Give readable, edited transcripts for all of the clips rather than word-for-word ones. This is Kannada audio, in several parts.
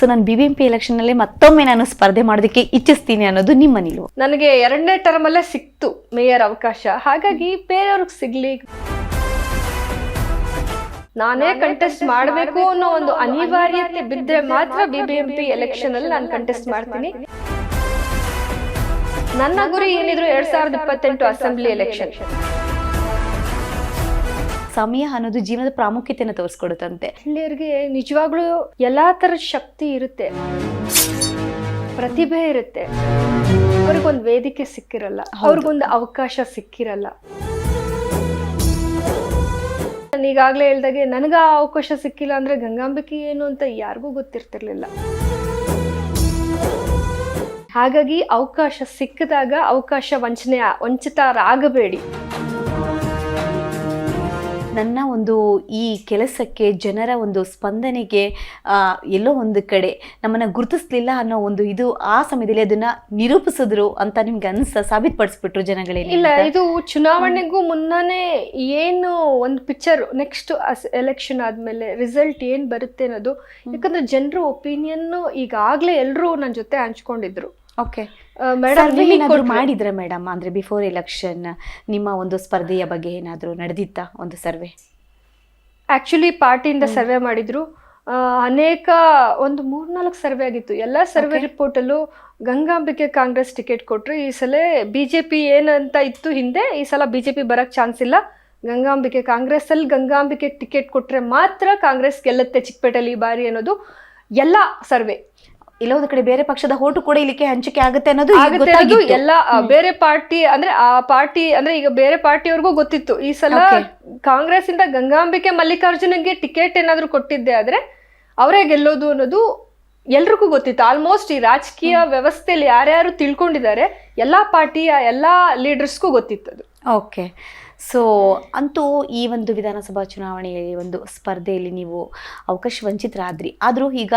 ಸೊ ನಾನು BBMP ಎಲೆಕ್ಷನ್ನಲ್ಲಿ ಮತ್ತೊಮ್ಮೆ ನಾನು ಸ್ಪರ್ಧೆ ಮಾಡೋದಕ್ಕೆ ಇಚ್ಛಿಸ್ತೀನಿ ಅನ್ನೋದು ನಿಮ್ಮ ನಿಲುವು. ನನಗೆ 2ನೇ ಟರ್ಮ್ ಅಲ್ಲೇ ಸಿಕ್ತು ಮೇಯರ್ ಅವಕಾಶ, ಹಾಗಾಗಿ ಬೇರೆಯವ್ರಿಗೆ ಸಿಗ್ಲಿ, ನಾನೇ ಕಂಟೆಸ್ಟ್ ಮಾಡಬೇಕು ಅನ್ನೋ ಒಂದು ಅನಿವಾರ್ಯತೆ ಬಿದ್ದರೆ ಮಾತ್ರ BBMP ಎಲೆಕ್ಷನ್ ಅಲ್ಲಿ ನಾನು ಕಂಟೆಸ್ಟ್ ಮಾಡ್ತೀನಿ. ನನ್ನ ಗುರಿ ಏನಿದ್ರು 2028 ಅಸೆಂಬ್ಲಿ ಎಲೆಕ್ಷನ್. ಸಮಯ ಅನ್ನೋದು ಜೀವನದ ಪ್ರಾಮುಖ್ಯತೆಯನ್ನು ತೋರಿಸ್ಕೊಡುತ್ತಂತೆ. ಮಹಿಳೆಯರಿಗೆ ನಿಜವಾಗ್ಲೂ ಎಲ್ಲಾ ತರದ ಶಕ್ತಿ ಇರುತ್ತೆ, ಪ್ರತಿಭೆ ಇರುತ್ತೆ, ಅವ್ರಿಗೊಂದು ವೇದಿಕೆ ಸಿಕ್ಕಿರಲ್ಲ, ಅವ್ರಿಗೊಂದು ಅವಕಾಶ ಸಿಕ್ಕಿರಲ್ಲ. ನಾನು ಈಗಾಗಲೇ ಹೇಳ್ದಾಗೆ ನನಗ ಆ ಅವಕಾಶ ಸಿಕ್ಕಿಲ್ಲ ಅಂದ್ರೆ ಗಂಗಾಂಬಿಕೆ ಏನು ಅಂತ ಯಾರಿಗೂ ಗೊತ್ತಿರ್ತಿರ್ಲಿಲ್ಲ. ಹಾಗಾಗಿ ಅವಕಾಶ ಸಿಕ್ಕಿದಾಗ ಅವಕಾಶ ವಂಚಿತರಾಗಬೇಡಿ. ನನ್ನ ಒಂದು ಈ ಕೆಲಸಕ್ಕೆ ಜನರ ಒಂದು ಸ್ಪಂದನೆಗೆ ಎಲ್ಲೋ ಒಂದು ಕಡೆ ನಮ್ಮನ್ನು ಗುರುತಿಸ್ಲಿಲ್ಲ ಅನ್ನೋ ಒಂದು ಇದು ಆ ಸಮಯದಲ್ಲಿ ಅದನ್ನ ನಿರೂಪಿಸಿದ್ರು ಅಂತ ನಿಮ್ಗೆ ಸಾಬೀತುಪಡಿಸ್ಬಿಟ್ರು ಜನಗಳೇ? ಇಲ್ಲ, ಇದು ಚುನಾವಣೆಗೂ ಮುನ್ನನೇ ಏನು ಒಂದು ಪಿಕ್ಚರ್, ನೆಕ್ಸ್ಟ್ ಎಲೆಕ್ಷನ್ ಆದ್ಮೇಲೆ ರಿಸಲ್ಟ್ ಏನ್ ಬರುತ್ತೆ ಅನ್ನೋದು. ಯಾಕಂದ್ರೆ ಜನರ ಒಪಿನಿಯನ್ ಈಗಾಗ್ಲೇ ಎಲ್ಲರೂ ನನ್ನ ಜೊತೆ ಹಂಚ್ಕೊಂಡಿದ್ರು. ಓಕೆ ಮೇಡಮ್ ಮಾಡಿದ್ರೆ ಮೇಡಮ್, ಅಂದ್ರೆ ಬಿಫೋರ್ ಎಲೆಕ್ಷನ್ ನಿಮ್ಮ ಒಂದು ಸ್ಪರ್ಧೆಯ ಬಗ್ಗೆ ಏನಾದರೂ ನಡೆದಿತ್ತಾ ಒಂದು ಸರ್ವೆ? ಆಕ್ಚುಲಿ ಪಾರ್ಟಿಯಿಂದ ಸರ್ವೆ ಮಾಡಿದ್ರು, ಅನೇಕ ಒಂದು 3-4 ಸರ್ವೆ ಆಗಿತ್ತು. ಎಲ್ಲ ಸರ್ವೆ ರಿಪೋರ್ಟ್ ಅಲ್ಲೂ ಗಂಗಾಂಬಿಕೆ ಕಾಂಗ್ರೆಸ್ ಟಿಕೆಟ್ ಕೊಟ್ರು. ಈ ಸಲ BJP ಏನಂತ ಇತ್ತು ಹಿಂದೆ, ಈ ಸಲ BJP ಬರಕ್ ಚಾನ್ಸ್ ಇಲ್ಲ, ಗಂಗಾಂಬಿಕೆ ಕಾಂಗ್ರೆಸ್ ಅಲ್ಲಿ ಗಂಗಾಂಬಿಕೆ ಟಿಕೆಟ್ ಕೊಟ್ರೆ ಮಾತ್ರ ಕಾಂಗ್ರೆಸ್ ಗೆಲ್ಲುತ್ತೆ ಚಿಕ್ಕಪೇಟೆಯಲ್ಲಿ ಈ ಬಾರಿ ಅನ್ನೋದು ಎಲ್ಲ ಸರ್ವೆ. ಇಲ್ಲೊಂದು ಕಡೆ ಬೇರೆ ಪಕ್ಷದ ಓಟು ಕೂಡ ಇಲ್ಲಿಗೆ ಹಂಚಿಕೆ ಆಗುತ್ತೆ ಅನ್ನೋದು ಎಲ್ಲ ಬೇರೆ ಪಾರ್ಟಿ ಅಂದ್ರೆ ಆ ಪಾರ್ಟಿ ಅಂದ್ರೆ ಈಗ ಬೇರೆ ಪಾರ್ಟಿಯವ್ರಿಗೂ ಗೊತ್ತಿತ್ತು. ಈ ಸಲ ಕಾಂಗ್ರೆಸ್ ಇಂದ ಗಂಗಾಂಬಿಕೆ ಮಲ್ಲಿಕಾರ್ಜುನ್ಗೆ ಟಿಕೆಟ್ ಏನಾದ್ರು ಕೊಟ್ಟಿದ್ದೆ ಆದ್ರೆ ಅವರೇ ಗೆಲ್ಲೋದು ಅನ್ನೋದು ಎಲ್ರಿಗೂ ಗೊತ್ತಿತ್ತು. ಆಲ್ಮೋಸ್ಟ್ ಈ ರಾಜಕೀಯ ವ್ಯವಸ್ಥೆಯಲ್ಲಿ ಯಾರ್ಯಾರು ತಿಳ್ಕೊಂಡಿದ್ದಾರೆ ಎಲ್ಲಾ ಪಾರ್ಟಿಯ ಎಲ್ಲಾ ಲೀಡರ್ಸ್ಗೂ ಗೊತ್ತಿತ್ತು. ಓಕೆ, ಸೊ ಅಂತೂ ಈ ಒಂದು ವಿಧಾನಸಭಾ ಚುನಾವಣೆಯಲ್ಲಿ ಒಂದು ಸ್ಪರ್ಧೆಯಲ್ಲಿ ನೀವು ಅವಕಾಶ ವಂಚಿತರಾದ್ರಿ. ಆದರೂ ಈಗ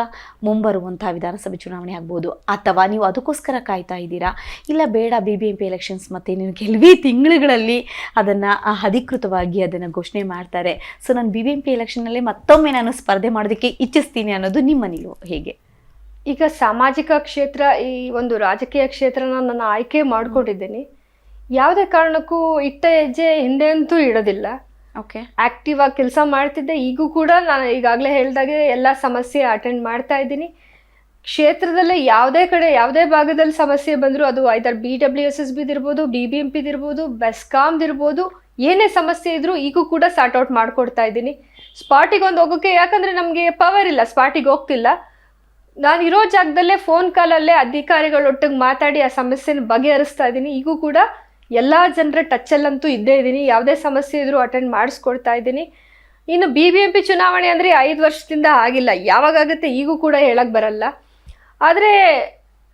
ಮುಂಬರುವಂತಹ ವಿಧಾನಸಭೆ ಚುನಾವಣೆ ಆಗ್ಬೋದು, ಅಥವಾ ನೀವು ಅದಕ್ಕೋಸ್ಕರ ಕಾಯ್ತಾ ಇದ್ದೀರಾ, ಇಲ್ಲ ಬೇಡ BBMP ಎಲೆಕ್ಷನ್ಸ್ ಮತ್ತೆ ನೀವು ಕೆಲವೇ ತಿಂಗಳುಗಳಲ್ಲಿ ಅದನ್ನು ಅಧಿಕೃತವಾಗಿ ಅದನ್ನು ಘೋಷಣೆ ಮಾಡ್ತಾರೆ, ಸೊ ನಾನು BBMP ಎಲೆಕ್ಷನ್ನಲ್ಲಿ ಮತ್ತೊಮ್ಮೆ ನಾನು ಸ್ಪರ್ಧೆ ಮಾಡೋದಕ್ಕೆ ಇಚ್ಛಿಸ್ತೀನಿ ಅನ್ನೋದು ನಿಮ್ಮ ನಿಲುವು ಹೇಗೆ? ಈಗ ಸಾಮಾಜಿಕ ಕ್ಷೇತ್ರ, ಈ ಒಂದು ರಾಜಕೀಯ ಕ್ಷೇತ್ರನ ನಾನು ಆಯ್ಕೆ ಮಾಡ್ಕೊಂಡಿದ್ದೀನಿ. ಯಾವುದೇ ಕಾರಣಕ್ಕೂ ಇಟ್ಟ ಹೆಜ್ಜೆ ಹಿಂದೆ ಅಂತೂ ಇಡೋದಿಲ್ಲ. ಓಕೆ, ಆಕ್ಟಿವ್ ಆಗಿ ಕೆಲಸ ಮಾಡ್ತಿದ್ದೆ. ಈಗೂ ಕೂಡ ನಾನು ಈಗಾಗಲೇ ಹೇಳಿದಾಗೆ ಎಲ್ಲ ಸಮಸ್ಯೆ ಅಟೆಂಡ್ ಮಾಡ್ತಾ ಇದ್ದೀನಿ. ಕ್ಷೇತ್ರದಲ್ಲೇ ಯಾವುದೇ ಕಡೆ ಯಾವುದೇ ಭಾಗದಲ್ಲಿ ಸಮಸ್ಯೆ ಬಂದರೂ ಅದು ಐದರ್ BWSSB ಇರ್ಬೋದು, BBMP ಇರ್ಬೋದು, ಬೆಸ್ಕಾಮ್ದಿರ್ಬೋದು, ಏನೇ ಸಮಸ್ಯೆ ಇದ್ರೂ ಈಗೂ ಕೂಡ ಸಾರ್ಟ್ ಔಟ್ ಮಾಡ್ಕೊಡ್ತಾ ಇದ್ದೀನಿ. ಸ್ಪಾಟಿಗೆ ಒಂದು ಹೋಗೋಕ್ಕೆ, ಯಾಕಂದರೆ ನಮಗೆ ಪವರ್ ಇಲ್ಲ, ಸ್ಪಾಟಿಗೆ ಹೋಗ್ತಿಲ್ಲ. ನಾನು ಇರೋ ಜಾಗದಲ್ಲೇ ಫೋನ್ ಕಾಲಲ್ಲೇ ಅಧಿಕಾರಿಗಳೊಟ್ಟಿಗೆ ಮಾತಾಡಿ ಆ ಸಮಸ್ಯೆನ ಬಗೆಹರಿಸ್ತಾ ಇದ್ದೀನಿ. ಈಗೂ ಕೂಡ ಎಲ್ಲ ಜನರ ಟಚ್ಚಲ್ಲಂತೂ ಇದ್ದೇ ಇದ್ದೀನಿ. ಯಾವುದೇ ಸಮಸ್ಯೆ ಇದ್ರೂ ಅಟೆಂಡ್ ಮಾಡಿಸ್ಕೊಡ್ತಾ ಇದ್ದೀನಿ. ಇನ್ನು BBMP ಚುನಾವಣೆ ಅಂದರೆ 5 ವರ್ಷದಿಂದ ಆಗಿಲ್ಲ, ಯಾವಾಗ ಆಗುತ್ತೆ ಈಗೂ ಕೂಡ ಹೇಳಕ್ಕೆ ಬರಲ್ಲ. ಆದರೆ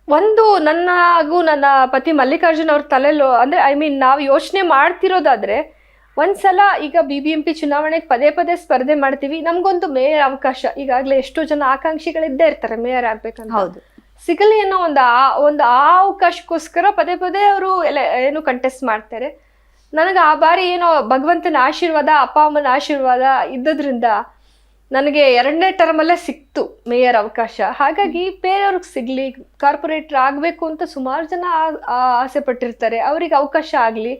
ಒಂದು ನನ್ನ ಹಾಗೂ ನನ್ನ ಪತಿ ಮಲ್ಲಿಕಾರ್ಜುನ್ ಅವ್ರ ತಲೆಯಲ್ಲೂ ಅಂದರೆ ನಾವು ಯೋಚನೆ ಮಾಡ್ತಿರೋದಾದರೆ, ಒಂದ್ಸಲ ಈಗ BBMP ಚುನಾವಣೆಗೆ ಪದೇ ಪದೇ ಸ್ಪರ್ಧೆ ಮಾಡ್ತೀವಿ, ನಮಗೊಂದು ಮೇಯರ್ ಅವಕಾಶ, ಈಗಾಗಲೇ ಎಷ್ಟೋ ಜನ ಆಕಾಂಕ್ಷಿಗಳಿದ್ದೇ ಇರ್ತಾರೆ ಮೇಯರ್ ಆಗ್ಬೇಕಂತ, ಹೌದು, ಸಿಗಲಿ ಅನ್ನೋ ಒಂದು ಆ ಅವಕಾಶಕ್ಕೋಸ್ಕರ ಪದೇ ಪದೇ ಅವರು ಏನು ಕಂಟೆಸ್ಟ್ ಮಾಡ್ತಾರೆ. ನನಗೆ ಆ ಬಾರಿ ಏನೋ ಭಗವಂತನ ಆಶೀರ್ವಾದ, ಅಪ್ಪ ಅಮ್ಮನ ಆಶೀರ್ವಾದ ಇದ್ದದ್ರಿಂದ ನನಗೆ 2ನೇ ಟರ್ಮ್ ಅಲ್ಲೇ ಸಿಕ್ತು ಮೇಯರ್ ಅವಕಾಶ. ಹಾಗಾಗಿ ಬೇರೆಯವ್ರಿಗೆ ಸಿಗ್ಲಿ, ಕಾರ್ಪೊರೇಟರ್ ಆಗಬೇಕು ಅಂತ ಸುಮಾರು ಜನ ಆಸೆ ಪಟ್ಟಿರ್ತಾರೆ, ಅವ್ರಿಗೆ ಅವಕಾಶ ಆಗಲಿ.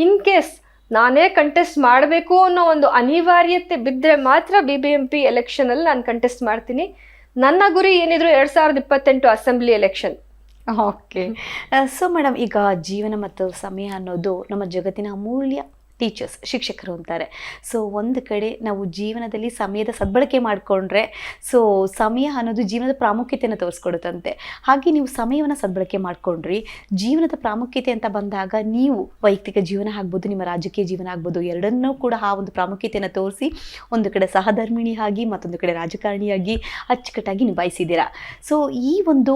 ಇನ್ ಕೇಸ್ ನಾನೇ ಕಂಟೆಸ್ಟ್ ಮಾಡಬೇಕು ಅನ್ನೋ ಒಂದು ಅನಿವಾರ್ಯತೆ ಬಿದ್ದರೆ ಮಾತ್ರ BBMP ಎಲೆಕ್ಷನ್ ಅಲ್ಲಿ ನಾನು ಕಂಟೆಸ್ಟ್ ಮಾಡ್ತೀನಿ. ನನ್ನ ಗುರಿ ಏನಿದ್ರು 2028 assembly election. Okay, so madam, ಈಗ ಜೀವನ ಮತ್ತು ಸಮಯ ಅನ್ನೋದು ನಮ್ಮ ಜಗತ್ತಿನ ಅಮೂಲ್ಯ ಟೀಚರ್ಸ್, ಶಿಕ್ಷಕರು ಅಂತಾರೆ. ಸೊ ಒಂದು ಕಡೆ ನಾವು ಜೀವನದಲ್ಲಿ ಸಮಯದ ಸದ್ಬಳಕೆ ಮಾಡಿಕೊಂಡ್ರೆ, ಸೊ ಸಮಯ ಅನ್ನೋದು ಜೀವನದ ಪ್ರಾಮುಖ್ಯತೆಯನ್ನು ತೋರಿಸ್ಕೊಡುತ್ತಂತೆ. ಹಾಗೆ ನೀವು ಸಮಯವನ್ನು ಸದ್ಬಳಕೆ ಮಾಡಿಕೊಂಡ್ರಿ. ಜೀವನದ ಪ್ರಾಮುಖ್ಯತೆ ಅಂತ ಬಂದಾಗ ನೀವು ವೈಯಕ್ತಿಕ ಜೀವನ ಆಗ್ಬೋದು, ನಿಮ್ಮ ರಾಜಕೀಯ ಜೀವನ ಆಗ್ಬೋದು, ಎರಡನ್ನೂ ಕೂಡ ಆ ಒಂದು ಪ್ರಾಮುಖ್ಯತೆಯನ್ನು ತೋರಿಸಿ ಒಂದು ಕಡೆ ಸಹಧರ್ಮಿಣಿಯಾಗಿ ಮತ್ತೊಂದು ಕಡೆ ರಾಜಕಾರಣಿಯಾಗಿ ಅಚ್ಚುಕಟ್ಟಾಗಿ ನಿಭಾಯಿಸಿದ್ದೀರಾ. ಸೊ ಈ ಒಂದು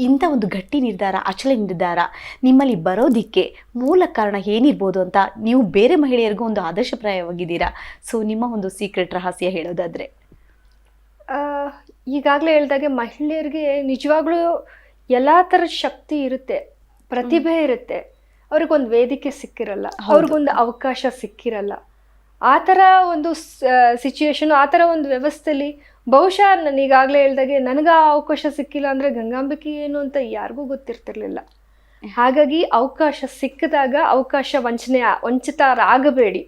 ಇಂಥ ಒಂದು ಗಟ್ಟಿ ನಿರ್ಧಾರ, ಅಚಲ ನಿರ್ಧಾರ ನಿಮ್ಮಲ್ಲಿ ಬರೋದಿಕ್ಕೆ ಮೂಲ ಕಾರಣ ಏನಿರ್ಬೋದು ಅಂತ ನೀವು ಬೇರೆ ಮಹಿಳೆಯರಿಗೂ ಒಂದು ಆದರ್ಶಪ್ರಾಯವಾಗಿದ್ದೀರಾ. ಸೊ ನಿಮ್ಮ ಒಂದು ಸೀಕ್ರೆಟ್ ರಹಸ್ಯ ಹೇಳೋದಾದರೆ? ಈಗಾಗಲೇ ಹೇಳಿದಾಗೆ ಮಹಿಳೆಯರಿಗೆ ನಿಜವಾಗ್ಲೂ ಎಲ್ಲ ಥರದ ಶಕ್ತಿ ಇರುತ್ತೆ, ಪ್ರತಿಭೆ ಇರುತ್ತೆ, ಅವ್ರಿಗೊಂದು ವೇದಿಕೆ ಸಿಕ್ಕಿರಲ್ಲ, ಅವ್ರಿಗೊಂದು ಅವಕಾಶ ಸಿಕ್ಕಿರಲ್ಲ. ಆ ಥರ ಒಂದು ಸಿಚುಯೇಷನ್, ಆ ಥರ ಒಂದು ವ್ಯವಸ್ಥೆಯಲ್ಲಿ ಬಹುಶಃ ನಾನು ಈಗಾಗಲೇ ಹೇಳ್ದಾಗೆ ನನಗೆ ಆ ಅವಕಾಶ ಸಿಕ್ಕಿಲ್ಲ ಅಂದರೆ ಗಂಗಾಂಬಿಕೆ ಏನು ಅಂತ ಯಾರಿಗೂ ಗೊತ್ತಿರ್ತಿರ್ಲಿಲ್ಲ. ಹಾಗಾಗಿ ಅವಕಾಶ ಸಿಕ್ಕಿದಾಗ ಅವಕಾಶ ವಂಚಿತರಾಗಬೇಡಿ.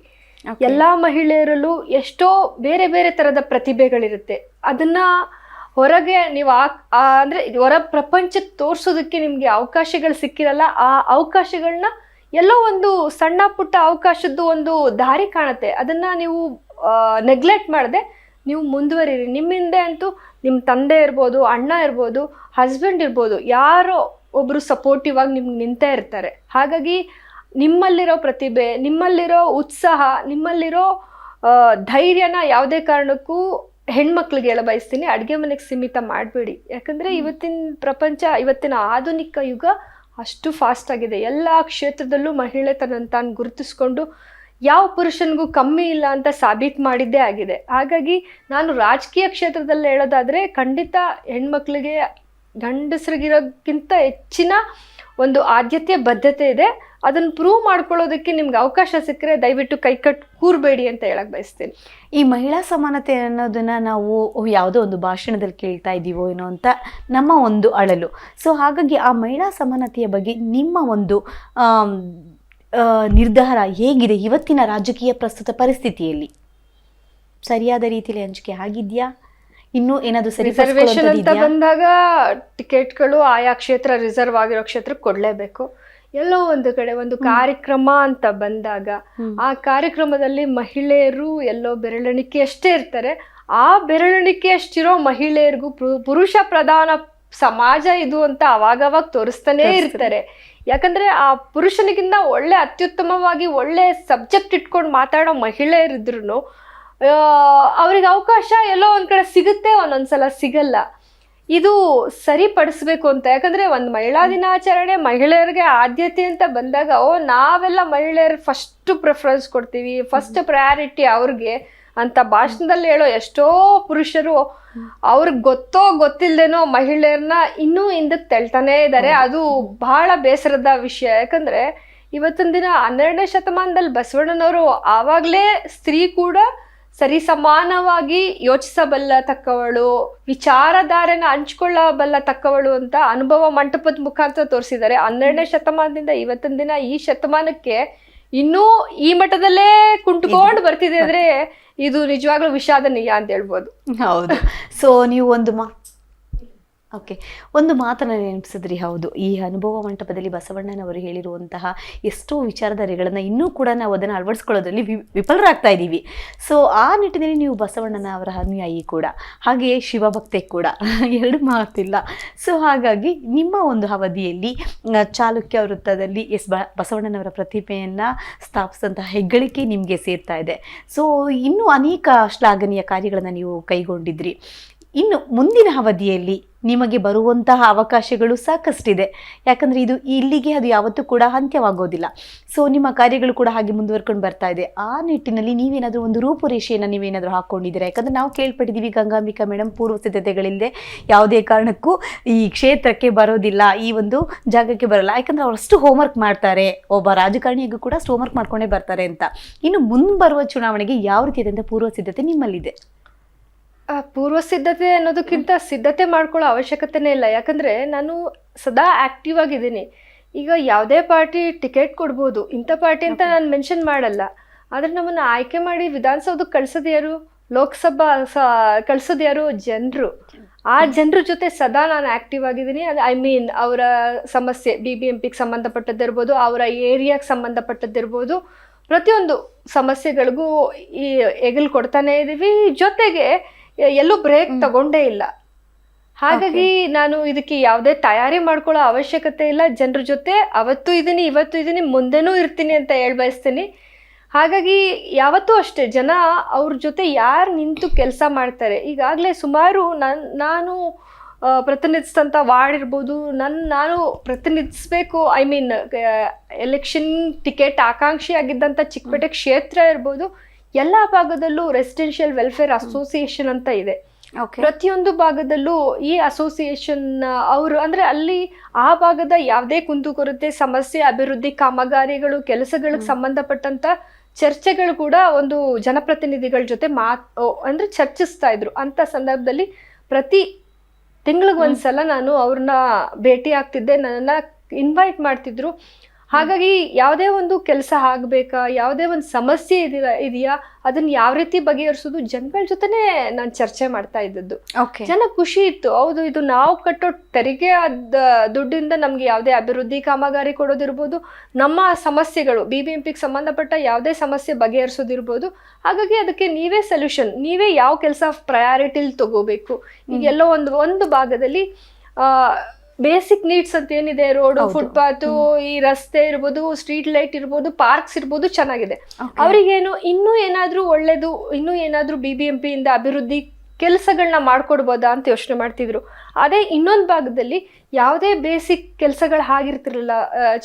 ಎಲ್ಲ ಮಹಿಳೆಯರಲ್ಲೂ ಎಷ್ಟೋ ಬೇರೆ ಬೇರೆ ಥರದ ಪ್ರತಿಭೆಗಳಿರುತ್ತೆ. ಅದನ್ನ ಹೊರಗೆ ನೀವು ಅಂದರೆ ಹೊರ ಪ್ರಪಂಚಕ್ಕೆ ತೋರಿಸೋದಕ್ಕೆ ನಿಮಗೆ ಅವಕಾಶಗಳು ಸಿಕ್ಕಿರಲ್ಲ. ಆ ಅವಕಾಶಗಳನ್ನ ಎಲ್ಲೋ ಒಂದು ಸಣ್ಣ ಪುಟ್ಟ ಅವಕಾಶದ್ದು ಒಂದು ದಾರಿ ಕಾಣುತ್ತೆ. ಅದನ್ನು ನೀವು ನೆಗ್ಲೆಕ್ಟ್ ಮಾಡದೆ ನೀವು ಮುಂದುವರಿರಿ. ನಿಮ್ಮಿಂದ ಅಂತೂ ನಿಮ್ಮ ತಂದೆ ಇರ್ಬೋದು, ಅಣ್ಣ ಇರ್ಬೋದು, ಹಸ್ಬೆಂಡ್ ಇರ್ಬೋದು, ಯಾರೋ ಒಬ್ಬರು ಸಪೋರ್ಟಿವ್ ಆಗಿ ನಿಮ್ಗೆ ನಿಂತೇ ಇರ್ತಾರೆ. ಹಾಗಾಗಿ ನಿಮ್ಮಲ್ಲಿರೋ ಪ್ರತಿಭೆ, ನಿಮ್ಮಲ್ಲಿರೋ ಉತ್ಸಾಹ, ನಿಮ್ಮಲ್ಲಿರೋ ಧೈರ್ಯನ ಯಾವುದೇ ಕಾರಣಕ್ಕೂ ಹೆಣ್ಮಕ್ಳಿಗೆ ಹೇಳ ಬಯಸ್ತೀನಿ, ಅಡುಗೆ ಮನೆಗೆ ಸೀಮಿತ ಮಾಡಬೇಡಿ. ಯಾಕಂದರೆ ಇವತ್ತಿನ ಪ್ರಪಂಚ, ಇವತ್ತಿನ ಆಧುನಿಕ ಯುಗ ಅಷ್ಟು ಫಾಸ್ಟ್ ಆಗಿದೆ. ಎಲ್ಲ ಕ್ಷೇತ್ರದಲ್ಲೂ ಮಹಿಳೆ ತನ್ನನ್ನು ತಾನು ಗುರುತಿಸ್ಕೊಂಡು ಯಾವ ಪುರುಷನಿಗೂ ಕಮ್ಮಿ ಇಲ್ಲ ಅಂತ ಸಾಬೀತು ಮಾಡಿದ್ದೇ ಆಗಿದೆ. ಹಾಗಾಗಿ ನಾನು ರಾಜಕೀಯ ಕ್ಷೇತ್ರದಲ್ಲಿ ಹೇಳೋದಾದರೆ ಖಂಡಿತ ಹೆಣ್ಮಕ್ಳಿಗೆ ಗಂಡಸರಿಗಿರೋಕ್ಕಿಂತ ಹೆಚ್ಚಿನ ಒಂದು ಆದ್ಯತೆ ಬದ್ಧತೆ ಇದೆ. ಅದನ್ನು ಪ್ರೂವ್ ಮಾಡ್ಕೊಳ್ಳೋದಕ್ಕೆ ನಿಮ್ಗೆ ಅವಕಾಶ ಸಿಕ್ಕರೆ ದಯವಿಟ್ಟು ಕೈ ಕಟ್ಟು ಕೂರಬೇಡಿ ಅಂತ ಹೇಳಕ್ ಬಯಸ್ತೀನಿ. ಈ ಮಹಿಳಾ ಸಮಾನತೆ ಅನ್ನೋದನ್ನ ನಾವು ಯಾವುದೋ ಒಂದು ಭಾಷಣದಲ್ಲಿ ಕೇಳ್ತಾ ಇದ್ದೀವೋ ಏನೋ ಅಂತ ನಮ್ಮ ಒಂದು ಅಳಲು. ಸೊ ಹಾಗಾಗಿ ಆ ಮಹಿಳಾ ಸಮಾನತೆಯ ಬಗ್ಗೆ ನಿಮ್ಮ ಒಂದು ನಿರ್ಧಾರ ಹೇಗಿದೆ ಇವತ್ತಿನ ರಾಜಕೀಯ ಪ್ರಸ್ತುತ ಪರಿಸ್ಥಿತಿಯಲ್ಲಿ? ಸರಿಯಾದ ರೀತಿಯಲ್ಲಿ ಹಂಚಿಕೆ ಆಗಿದೆಯಾ? ಇನ್ನೂ ಏನಾದರೂ ರಿಸರ್ವೇಶನ್ ಅಂತ ಬಂದಾಗ ಟಿಕೆಟ್ಗಳು ಆಯಾ ಕ್ಷೇತ್ರ ರಿಸರ್ವ್ ಆಗಿರೋ ಕ್ಷೇತ್ರಕ್ಕೆ ಕೊಡಲೇಬೇಕು. ಎಲ್ಲೋ ಒಂದು ಕಡೆ ಒಂದು ಕಾರ್ಯಕ್ರಮ ಅಂತ ಬಂದಾಗ ಆ ಕಾರ್ಯಕ್ರಮದಲ್ಲಿ ಮಹಿಳೆಯರು ಎಲ್ಲೋ ಬೆರಳೆಣಿಕೆ ಅಷ್ಟೇ ಇರ್ತಾರೆ. ಆ ಬೆರಳೆಣಿಕೆ ಅಷ್ಟಿರೋ ಮಹಿಳೆಯರಿಗೂ ಪುರುಷ ಪ್ರಧಾನ ಸಮಾಜ ಇದು ಅಂತ ಅವಾಗವಾಗ ತೋರಿಸ್ತಾನೇ ಇರ್ತಾರೆ. ಯಾಕಂದ್ರೆ ಆ ಪುರುಷನಿಗಿಂತ ಒಳ್ಳೆ ಅತ್ಯುತ್ತಮವಾಗಿ ಒಳ್ಳೆ ಸಬ್ಜೆಕ್ಟ್ ಇಟ್ಕೊಂಡು ಮಾತಾಡೋ ಮಹಿಳೆಯರಿದ್ರು ಅವ್ರಿಗೆ ಅವಕಾಶ ಎಲ್ಲೋ ಒಂದ್ ಕಡೆ ಸಿಗುತ್ತೆ, ಒಂದೊಂದ್ಸಲ ಸಿಗಲ್ಲ. ಇದು ಸರಿಪಡಿಸ್ಬೇಕು ಅಂತ. ಯಾಕಂದ್ರೆ ಒಂದು ಮಹಿಳಾ ದಿನಾಚರಣೆ ಮಹಿಳೆಯರಿಗೆ ಆದ್ಯತೆ ಅಂತ ಬಂದಾಗ ನಾವೆಲ್ಲ ಮಹಿಳೆಯರು ಫಸ್ಟ್ ಪ್ರಿಫರೆನ್ಸ್ ಕೊಡ್ತೀವಿ, ಫಸ್ಟ್ ಪ್ರಯಾರಿಟಿ ಅವ್ರಿಗೆ ಅಂತ ಭಾಷಣದಲ್ಲಿ ಹೇಳೋ ಎಷ್ಟೋ ಪುರುಷರು ಅವ್ರಿಗೆ ಗೊತ್ತೋ ಗೊತ್ತಿಲ್ಲದೇನೋ ಮಹಿಳೆಯರನ್ನ ಇನ್ನೂ ಹಿಂದಕ್ಕೆ ತಳ್ತಾನೇ ಇದ್ದಾರೆ. ಅದು ಬಹಳ ಬೇಸರದ ವಿಷಯ. ಯಾಕಂದ್ರೆ ಇವತ್ತಿನ ದಿನ 12ನೇ ಶತಮಾನದಲ್ಲಿ ಬಸವಣ್ಣನವರು ಆವಾಗಲೇ ಸ್ತ್ರೀ ಕೂಡ ಸರಿ ಸಮಾನವಾಗಿ ಯೋಚಿಸಬಲ್ಲ ತಕ್ಕವಳು, ವಿಚಾರಧಾರೆನ ಹಂಚ್ಕೊಳ್ಳಬಲ್ಲ ತಕ್ಕವಳು ಅಂತ ಅನುಭವ ಮಂಟಪದ ಮುಖಾಂತರ ತೋರಿಸಿದ್ದಾರೆ. 12ನೇ ಶತಮಾನದಿಂದ ಇವತ್ತಿನ ದಿನ ಈ ಶತಮಾನಕ್ಕೆ ಇನ್ನೂ ಈ ಮಟ್ಟದಲ್ಲೇ ಕುಂಟ್ಕೊಂಡು ಬರ್ತಿದೆ ಅಂದ್ರೆ ಇದು ನಿಜವಾಗ್ಲೂ ವಿಷಾದನೀಯ ಅಂತ ಹೇಳ್ಬೋದು. ಹೌದು. ಸೊ ನೀವು ಒಂದು ಮಾತನ್ನ ನೆನಪಿಸಿದ್ರಿ. ಹೌದು, ಈ ಅನುಭವ ಮಂಟಪದಲ್ಲಿ ಬಸವಣ್ಣನವರು ಹೇಳಿರುವಂತಹ ಎಷ್ಟೋ ವಿಚಾರಧಾರೆಗಳನ್ನು ಇನ್ನೂ ಕೂಡ ನಾವು ಅದನ್ನು ಅಳವಡಿಸ್ಕೊಳ್ಳೋದ್ರಲ್ಲಿ ವಿಫಲರಾಗ್ತಾ ಇದ್ದೀವಿ. ಸೊ ಆ ನಿಟ್ಟಿನಲ್ಲಿ ನೀವು ಬಸವಣ್ಣನವರ ಅನುಯಾಯಿ ಕೂಡ, ಹಾಗೆಯೇ ಶಿವಭಕ್ತೆ ಕೂಡ, ಎರಡು ಮಾತಿಲ್ಲ. ಸೊ ಹಾಗಾಗಿ ನಿಮ್ಮ ಒಂದು ಅವಧಿಯಲ್ಲಿ ಚಾಲುಕ್ಯ ವೃತ್ತದಲ್ಲಿ ಬಸವಣ್ಣನವರ ಪ್ರತಿಭೆಯನ್ನು ಸ್ಥಾಪಿಸಿದಂತಹ ಹೆಗ್ಗಳಿಕೆ ನಿಮಗೆ ಸೇರ್ತಾ ಇದೆ. ಸೊ ಇನ್ನೂ ಅನೇಕ ಶ್ಲಾಘನೀಯ ಕಾರ್ಯಗಳನ್ನು ನೀವು ಕೈಗೊಂಡಿದ್ರಿ. ಇನ್ನು ಮುಂದಿನ ಅವಧಿಯಲ್ಲಿ ನಿಮಗೆ ಬರುವಂತಹ ಅವಕಾಶಗಳು ಸಾಕಷ್ಟಿದೆ. ಯಾಕಂದರೆ ಇದು ಇಲ್ಲಿಗೆ ಅದು ಯಾವತ್ತೂ ಕೂಡ ಅಂತ್ಯವಾಗೋದಿಲ್ಲ. ಸೊ ನಿಮ್ಮ ಕಾರ್ಯಗಳು ಕೂಡ ಹಾಗೆ ಮುಂದುವರ್ಕೊಂಡು ಬರ್ತಾ ಇದೆ. ಆ ನಿಟ್ಟಿನಲ್ಲಿ ನೀವೇನಾದರೂ ಒಂದು ರೂಪುರೇಷೆಯನ್ನು ನೀವೇನಾದರೂ ಹಾಕ್ಕೊಂಡಿದ್ದೀರಾ? ಯಾಕಂದರೆ ನಾವು ಕೇಳ್ಪಟ್ಟಿದ್ದೀವಿ ಗಂಗಾಂಬಿಕಾ ಮೇಡಮ್ ಪೂರ್ವ ಸಿದ್ಧತೆಗಳಿಲ್ಲದೆ ಯಾವುದೇ ಕಾರಣಕ್ಕೂ ಈ ಕ್ಷೇತ್ರಕ್ಕೆ ಬರೋದಿಲ್ಲ, ಈ ಒಂದು ಜಾಗಕ್ಕೆ ಬರಲ್ಲ. ಯಾಕಂದರೆ ಅವ್ರು ಅಷ್ಟು ಹೋಮ್ವರ್ಕ್ ಮಾಡ್ತಾರೆ, ಒಬ್ಬ ರಾಜಕಾರಣಿಯಾಗೂ ಕೂಡ ಅಷ್ಟು ಹೋಮ್ವರ್ಕ್ ಮಾಡ್ಕೊಂಡೇ ಬರ್ತಾರೆ ಅಂತ. ಇನ್ನು ಮುಂಬರುವ ಚುನಾವಣೆಗೆ ಯಾವ ರೀತಿಯಾದಂಥ ಪೂರ್ವ ಸಿದ್ಧತೆ ನಿಮ್ಮಲ್ಲಿದೆ? ಪೂರ್ವ ಸಿದ್ಧತೆ ಅನ್ನೋದಕ್ಕಿಂತ ಸಿದ್ಧತೆ ಮಾಡ್ಕೊಳ್ಳೋ ಅವಶ್ಯಕತೆನೇ ಇಲ್ಲ. ಯಾಕಂದರೆ ನಾನು ಸದಾ ಆ್ಯಕ್ಟಿವ್ ಆಗಿದ್ದೀನಿ. ಈಗ ಯಾವುದೇ ಪಾರ್ಟಿ ಟಿಕೆಟ್ ಕೊಡ್ಬೋದು, ಇಂಥ ಪಾರ್ಟಿ ಅಂತ ನಾನು ಮೆನ್ಷನ್ ಮಾಡಲ್ಲ. ಆದರೆ ನಮ್ಮನ್ನು ಆಯ್ಕೆ ಮಾಡಿ ವಿಧಾನಸೌಧಕ್ಕೆ ಕಳ್ಸೋದು ಯಾರು? ಲೋಕಸಭಾ ಕಳ್ಸೋದು ಯಾರು? ಜನರು. ಆ ಜನರ ಜೊತೆ ಸದಾ ನಾನು ಆ್ಯಕ್ಟಿವ್ ಆಗಿದ್ದೀನಿ. ಅದು ಅವರ ಸಮಸ್ಯೆ BBMPಗೆ ಸಂಬಂಧಪಟ್ಟದ್ದಿರ್ಬೋದು, ಅವರ ಏರಿಯಾಗೆ ಸಂಬಂಧಪಟ್ಟದ್ದಿರ್ಬೋದು, ಪ್ರತಿಯೊಂದು ಸಮಸ್ಯೆಗಳಿಗೂ ಈ ಹೆಗಲು ಕೊಡ್ತಾನೆ ಇದ್ದೀವಿ. ಜೊತೆಗೆ ಎಲ್ಲೂ ಬ್ರೇಕ್ ತಗೊಂಡೇ ಇಲ್ಲ. ಹಾಗಾಗಿ ನಾನು ಇದಕ್ಕೆ ಯಾವುದೇ ತಯಾರಿ ಮಾಡ್ಕೊಳ್ಳೋ ಅವಶ್ಯಕತೆ ಇಲ್ಲ. ಜನರ ಜೊತೆ ಅವತ್ತು ಇದ್ದೀನಿ, ಇವತ್ತು ಇದ್ದೀನಿ, ಮುಂದೆನೂ ಇರ್ತೀನಿ ಅಂತ ಹೇಳ್ಬಯಸ್ತೀನಿ. ಹಾಗಾಗಿ ಯಾವತ್ತೂ ಅಷ್ಟೇ ಜನ ಅವ್ರ ಜೊತೆ ಯಾರು ನಿಂತು ಕೆಲಸ ಮಾಡ್ತಾರೆ. ಈಗಾಗಲೇ ಸುಮಾರು ನಾನು ಪ್ರತಿನಿಧಿಸಿದಂಥ ವಾರ್ಡ್ ಇರ್ಬೋದು, ನಾನು ಪ್ರತಿನಿಧಿಸಬೇಕು ಎಲೆಕ್ಷನ್ ಟಿಕೆಟ್ ಆಕಾಂಕ್ಷಿ ಆಗಿದ್ದಂಥ ಚಿಕ್ಕಪೇಟೆ ಕ್ಷೇತ್ರ ಇರ್ಬೋದು, ಎಲ್ಲ ಭಾಗದಲ್ಲೂ ರೆಸಿಡೆನ್ಷಿಯಲ್ ವೆಲ್ಫೇರ್ ಅಸೋಸಿಯೇಷನ್ ಅಂತ ಇದೆ. ಪ್ರತಿಯೊಂದು ಭಾಗದಲ್ಲೂ ಈ ಅಸೋಸಿಯೇಷನ್ ಅವರು ಅಂದರೆ ಅಲ್ಲಿ ಆ ಭಾಗದ ಯಾವುದೇ ಕುಂದುಕೊರತೆ ಸಮಸ್ಯೆ, ಅಭಿವೃದ್ಧಿ ಕಾಮಗಾರಿಗಳು, ಕೆಲಸಗಳಿಗೆ ಸಂಬಂಧಪಟ್ಟಂತ ಚರ್ಚೆಗಳು ಕೂಡ ಒಂದು ಜನಪ್ರತಿನಿಧಿಗಳ ಜೊತೆ ಅಂದ್ರೆ ಚರ್ಚಿಸ್ತಾ ಇದ್ರು. ಅಂತ ಸಂದರ್ಭದಲ್ಲಿ ಪ್ರತಿ ತಿಂಗಳಿಗೆ ಒಂದ್ಸಲ ನಾನು ಅವ್ರನ್ನ ಭೇಟಿ ಆಗ್ತಿದ್ದೆ, ನನ್ನನ್ನ ಇನ್ವೈಟ್ ಮಾಡ್ತಿದ್ರು. ಹಾಗಾಗಿ ಯಾವುದೇ ಒಂದು ಕೆಲಸ ಆಗ್ಬೇಕಾ, ಯಾವುದೇ ಒಂದು ಸಮಸ್ಯೆ ಇದೆಯಾ ಅದನ್ನ ಯಾವ ರೀತಿ ಬಗೆಹರಿಸೋದು ಜನಗಳ ಜೊತೆನೆ ನಾನು ಚರ್ಚೆ ಮಾಡ್ತಾ ಇದ್ದದ್ದು. ಜನ ಖುಷಿ ಇತ್ತು. ಹೌದು, ಇದು ನಾವು ಕಟ್ಟೋ ತೆರಿಗೆ ದುಡ್ಡಿಂದ ನಮ್ಗೆ ಯಾವುದೇ ಅಭಿವೃದ್ಧಿ ಕಾಮಗಾರಿ ಕೊಡೋದಿರ್ಬೋದು, ನಮ್ಮ ಸಮಸ್ಯೆಗಳು BBMPಗೆ ಸಂಬಂಧಪಟ್ಟ ಯಾವುದೇ ಸಮಸ್ಯೆ ಬಗೆಹರಿಸೋದಿರ್ಬೋದು. ಹಾಗಾಗಿ ಅದಕ್ಕೆ ನೀವೇ ಸೊಲ್ಯೂಷನ್, ನೀವೇ ಯಾವ ಕೆಲಸ ಪ್ರಯಾರಿಟಿಲಿ ತಗೋಬೇಕು. ಈಗ ಎಲ್ಲೋ ಒಂದು ಭಾಗದಲ್ಲಿ ಬೇಸಿಕ್ ನೀಡ್ಸ್ ಅಂತ ಏನಿದೆ, ರೋಡು, ಫುಟ್ಪಾತು, ಈ ರಸ್ತೆ ಇರ್ಬೋದು, ಸ್ಟ್ರೀಟ್ ಲೈಟ್ ಇರ್ಬೋದು, ಪಾರ್ಕ್ಸ್ ಇರ್ಬೋದು, ಚೆನ್ನಾಗಿದೆ. ಅವರಿಗೇನು ಇನ್ನೂ ಏನಾದ್ರೂ ಒಳ್ಳೇದು, ಇನ್ನೂ ಏನಾದ್ರೂ BBMP ಇಂದ ಅಭಿವೃದ್ಧಿ ಕೆಲಸಗಳನ್ನ ಮಾಡ್ಕೊಡ್ಬೋದಾ ಅಂತ ಯೋಚನೆ ಮಾಡ್ತಿದ್ರು. ಅದೇ ಇನ್ನೊಂದು ಭಾಗದಲ್ಲಿ ಯಾವುದೇ ಬೇಸಿಕ್ ಕೆಲಸಗಳು ಆಗಿರ್ತಿರ್ಲಿಲ್ಲ.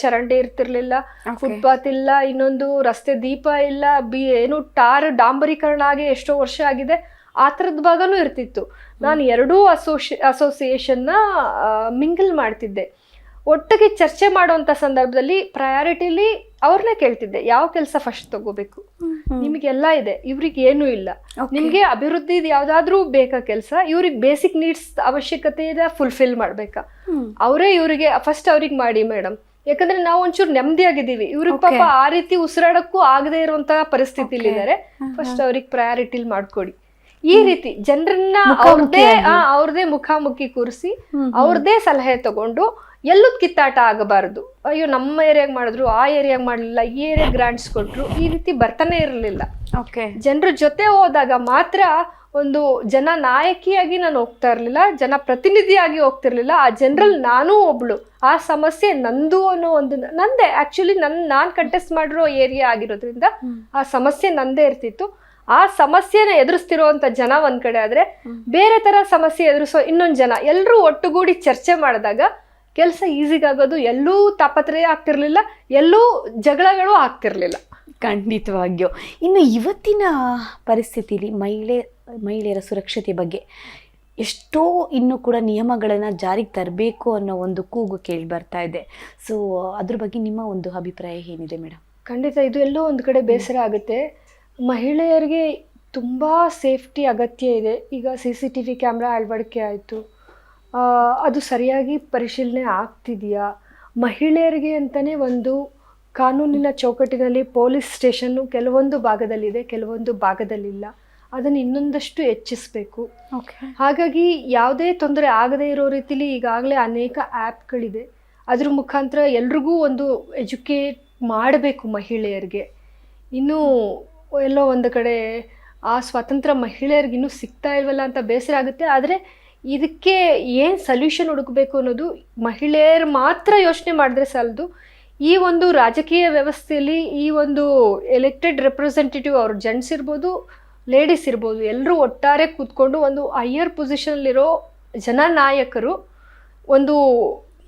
ಚರಂಡಿ ಇರ್ತಿರ್ಲಿಲ್ಲ, ಫುಟ್ಪಾತ್ ಇಲ್ಲ, ಇನ್ನೊಂದು ರಸ್ತೆ ದೀಪ ಇಲ್ಲ, ಏನು ಡಾಂಬರೀಕರಣ ಆಗಿ ಎಷ್ಟೋ ವರ್ಷ ಆಗಿದೆ, ಆ ಥರದ ಭಾಗನೂ ಇರ್ತಿತ್ತು. ನಾನು ಎರಡೂ ಅಸೋಸಿಯೇಷನ್ನ ಮಿಂಗಲ್ ಮಾಡ್ತಿದ್ದೆ. ಒಟ್ಟಿಗೆ ಚರ್ಚೆ ಮಾಡುವಂಥ ಸಂದರ್ಭದಲ್ಲಿ ಪ್ರಯಾರಿಟಿಲಿ ಅವ್ರನ್ನೇ ಕೇಳ್ತಿದ್ದೆ, ಯಾವ ಕೆಲಸ ಫಸ್ಟ್ ತಗೋಬೇಕು, ನಿಮಗೆಲ್ಲ ಇದೆ, ಇವ್ರಿಗೆ ಏನೂ ಇಲ್ಲ, ನಿಮಗೆ ಅಭಿವೃದ್ಧಿ ಯಾವ್ದಾದ್ರೂ ಬೇಕಾ ಕೆಲಸ, ಇವ್ರಿಗೆ ಬೇಸಿಕ್ ನೀಡ್ಸ್ ಅವಶ್ಯಕತೆ ಇದೆ ಫುಲ್ಫಿಲ್ ಮಾಡ್ಬೇಕಾ, ಅವರೇ ಇವರಿಗೆ ಫಸ್ಟ್ ಅವ್ರಿಗೆ ಮಾಡಿ ಮೇಡಮ್. ಯಾಕಂದ್ರೆ ನಾವು ಒಂಚೂರು ನೆಮ್ಮದಿಯಾಗಿದ್ದೀವಿ, ಇವ್ರಿಗೆ ಪಾಪ ಆ ರೀತಿ ಉಸಿರಾಡಕ್ಕೂ ಆಗದೆ ಇರುವಂತಹ ಪರಿಸ್ಥಿತಿಲಿದ್ದಾರೆ, ಫಸ್ಟ್ ಅವ್ರಿಗೆ ಪ್ರಯಾರಿಟಿಲಿ ಮಾಡ್ಕೊಡಿ. ಈ ರೀತಿ ಜನರನ್ನ ಅವ್ರದೇ ಮುಖಾಮುಖಿ ಕೂರಿಸಿ ಅವ್ರದೇ ಸಲಹೆ ತಗೊಂಡು ಎಲ್ಲೂ ಕಿತ್ತಾಟ ಆಗಬಾರದು. ಅಯ್ಯೋ ನಮ್ಮ ಏರಿಯಾಗ ಮಾಡಿದ್ರು, ಆ ಏರಿಯಾಗ ಮಾಡ್ಲಿಲ್ಲ, ಈ ಏರಿಯಾ ಗ್ರಾಂಟ್ಸ್ ಕೊಟ್ರು, ಈ ರೀತಿ ಬರ್ತಾನೆ ಇರಲಿಲ್ಲ. ಜನರ ಜೊತೆ ಹೋದಾಗ ಮಾತ್ರ ಒಂದು ಜನ ನಾಯಕಿಯಾಗಿ ನಾನು ಹೋಗ್ತಾ ಇರ್ಲಿಲ್ಲ, ಜನ ಪ್ರತಿನಿಧಿಯಾಗಿ ಹೋಗ್ತಿರ್ಲಿಲ್ಲ. ಆ ಜನರಲ್ಲಿ ನಾನು ಒಬ್ಳು, ಆ ಸಮಸ್ಯೆ ನಂದು ಅನ್ನೋ ಒಂದು ನಂದೇ ಆಕ್ಚುಲಿ ನಾನು ಕಂಟೆಸ್ಟ್ ಮಾಡಿರೋ ಏರಿಯಾ ಆಗಿರೋದ್ರಿಂದ ಆ ಸಮಸ್ಯೆ ನಂದೇ ಇರ್ತಿತ್ತು. ಆ ಸಮಸ್ಯೆನ ಎದುರಿಸ್ತಿರುವಂತ ಜನ ಒಂದ್ ಕಡೆ ಆದ್ರೆ, ಬೇರೆ ತರ ಸಮಸ್ಯೆ ಎದುರಿಸೋ ಇನ್ನೊಂದ್ ಜನ, ಎಲ್ಲರೂ ಒಟ್ಟುಗೂಡಿ ಚರ್ಚೆ ಮಾಡಿದಾಗ ಕೆಲಸ ಈಸಿಗಾಗೋದು. ಎಲ್ಲೂ ತಾಪತ್ರಯ ಆಗ್ತಿರ್ಲಿಲ್ಲ, ಎಲ್ಲೂ ಜಗಳಗಳು ಆಗ್ತಿರ್ಲಿಲ್ಲ. ಖಂಡಿತವಾಗಿಯೂ. ಇನ್ನು ಇವತ್ತಿನ ಪರಿಸ್ಥಿತಿಲಿ ಮಹಿಳೆಯರ ಸುರಕ್ಷತೆ ಬಗ್ಗೆ ಎಷ್ಟೋ ಇನ್ನೂ ಕೂಡ ನಿಯಮಗಳನ್ನು ಜಾರಿಗೆ ತರಬೇಕು ಅನ್ನೋ ಒಂದು ಕೂಗು ಕೇಳಿ ಬರ್ತಾ ಇದೆ. ಸೊ ಅದ್ರ ಬಗ್ಗೆ ನಿಮ್ಮ ಒಂದು ಅಭಿಪ್ರಾಯ ಏನಿದೆ ಮೇಡಮ್? ಖಂಡಿತ ಇದು ಎಲ್ಲೋ ಒಂದು ಕಡೆ ಬೇಸರ ಆಗುತ್ತೆ. ಮಹಿಳೆಯರಿಗೆ ತುಂಬ ಸೇಫ್ಟಿ ಅಗತ್ಯ ಇದೆ. ಈಗ CCTV ಕ್ಯಾಮ್ರಾ ಅಳವಡಿಕೆ ಆಯಿತು, ಅದು ಸರಿಯಾಗಿ ಪರಿಶೀಲನೆ ಆಗ್ತಿದೆಯಾ? ಮಹಿಳೆಯರಿಗೆ ಅಂತಲೇ ಒಂದು ಕಾನೂನಿನ ಚೌಕಟ್ಟಿನಲ್ಲಿ ಪೊಲೀಸ್ ಸ್ಟೇಷನ್ನು ಕೆಲವೊಂದು ಭಾಗದಲ್ಲಿದೆ, ಕೆಲವೊಂದು ಭಾಗದಲ್ಲಿಲ್ಲ. ಅದನ್ನು ಇನ್ನೊಂದಷ್ಟು ಹೆಚ್ಚಿಸಬೇಕು. ಹಾಗಾಗಿ ಯಾವುದೇ ತೊಂದರೆ ಆಗದೇ ಇರೋ ರೀತಿಲಿ ಈಗಾಗಲೇ ಅನೇಕ ಆ್ಯಪ್ಗಳಿದೆ. ಅದ್ರ ಮುಖಾಂತರ ಎಲ್ರಿಗೂ ಒಂದು ಎಜುಕೇಟ್ ಮಾಡಬೇಕು ಮಹಿಳೆಯರಿಗೆ. ಇನ್ನೂ ಎಲ್ಲೋ ಒಂದು ಕಡೆ ಆ ಸ್ವಾತಂತ್ರ್ಯ ಮಹಿಳೆಯರಿಗೆ ಇನ್ನೂ ಸಿಗ್ತಾ ಇಲ್ವಲ್ಲ ಅಂತ ಬೇಸರ ಆಗುತ್ತೆ. ಆದರೆ ಇದಕ್ಕೆ ಏನು ಸೊಲ್ಯೂಷನ್ ಹುಡುಕಬೇಕು ಅನ್ನೋದು ಮಹಿಳೆಯರು ಮಾತ್ರ ಯೋಚನೆ ಮಾಡಿದ್ರೆ ಸಾಲದು. ಈ ಒಂದು ರಾಜಕೀಯ ವ್ಯವಸ್ಥೆಯಲ್ಲಿ ಈ ಒಂದು ಎಲೆಕ್ಟೆಡ್ ರೆಪ್ರೆಸೆಂಟೇಟಿವ್, ಅವರು ಜೆಂಟ್ಸ್ ಇರ್ಬೋದು, ಲೇಡೀಸ್ ಇರ್ಬೋದು, ಎಲ್ಲರೂ ಒಟ್ಟಾರೆ ಕೂತ್ಕೊಂಡು ಒಂದು ಹೈಯರ್ ಪೊಸಿಷನಲ್ಲಿರೋ ಜನನಾಯಕರು ಒಂದು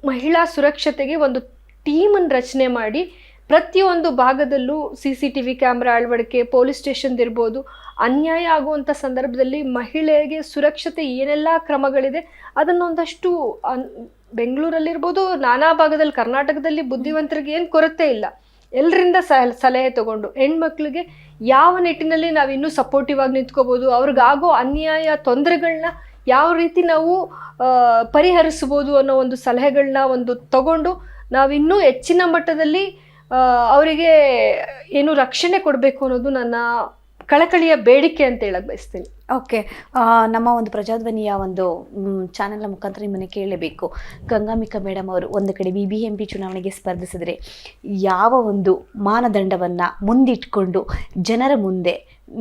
ಮಹಿಳಾ ಸುರಕ್ಷತೆಗೆ ಒಂದು ಟೀಮನ್ನು ರಚನೆ ಮಾಡಿ ಪ್ರತಿಯೊಂದು ಭಾಗದಲ್ಲೂ CCTV ಕ್ಯಾಮ್ರಾ ಅಳವಡಿಕೆ, ಪೊಲೀಸ್ ಸ್ಟೇಷನ್ದಿರ್ಬೋದು, ಅನ್ಯಾಯ ಆಗುವಂಥ ಸಂದರ್ಭದಲ್ಲಿ ಮಹಿಳೆಗೆ ಸುರಕ್ಷತೆ ಏನೆಲ್ಲ ಕ್ರಮಗಳಿದೆ ಅದನ್ನೊಂದಷ್ಟು ಬೆಂಗಳೂರಲ್ಲಿರ್ಬೋದು, ನಾನಾ ಭಾಗದಲ್ಲಿ ಕರ್ನಾಟಕದಲ್ಲಿ ಬುದ್ಧಿವಂತರಿಗೆ ಏನು ಕೊರತೆ ಇಲ್ಲ, ಎಲ್ಲರಿಂದ ಸಲಹೆ ತಗೊಂಡು ಹೆಣ್ಮಕ್ಳಿಗೆ ಯಾವ ನಿಟ್ಟಿನಲ್ಲಿ ನಾವು ಇನ್ನೂ ಸಪೋರ್ಟಿವ್ ಆಗಿ ನಿಂತ್ಕೋಬೋದು, ಅವ್ರಿಗಾಗೋ ಅನ್ಯಾಯ ತೊಂದರೆಗಳನ್ನ ಯಾವ ರೀತಿ ನಾವು ಪರಿಹರಿಸ್ಬೋದು ಅನ್ನೋ ಒಂದು ಸಲಹೆಗಳನ್ನ ಒಂದು ತಗೊಂಡು ನಾವಿನ್ನೂ ಹೆಚ್ಚಿನ ಮಟ್ಟದಲ್ಲಿ ಅವರಿಗೆ ಏನು ರಕ್ಷಣೆ ಕೊಡಬೇಕು ಅನ್ನೋದು ನನ್ನ ಕಳಕಳಿಯ ಬೇಡಿಕೆ ಅಂತ ಹೇಳಕ್ ಬಯಸ್ತೀನಿ. ಓಕೆ, ನಮ್ಮ ಒಂದು ಪ್ರಜಾಧ್ವನಿಯ ಒಂದು ಚಾನೆಲ್ನ ಮುಖಾಂತರ ನಿಮ್ಮನ್ನು ಕೇಳಲೇಬೇಕು. ಗಂಗಾಂಬಿಕಾ ಮೇಡಮ್ ಅವರು ಒಂದು ಕಡೆ BBMP ಚುನಾವಣೆಗೆ ಸ್ಪರ್ಧಿಸಿದ್ರೆ ಯಾವ ಒಂದು ಮಾನದಂಡವನ್ನು ಮುಂದಿಟ್ಕೊಂಡು ಜನರ ಮುಂದೆ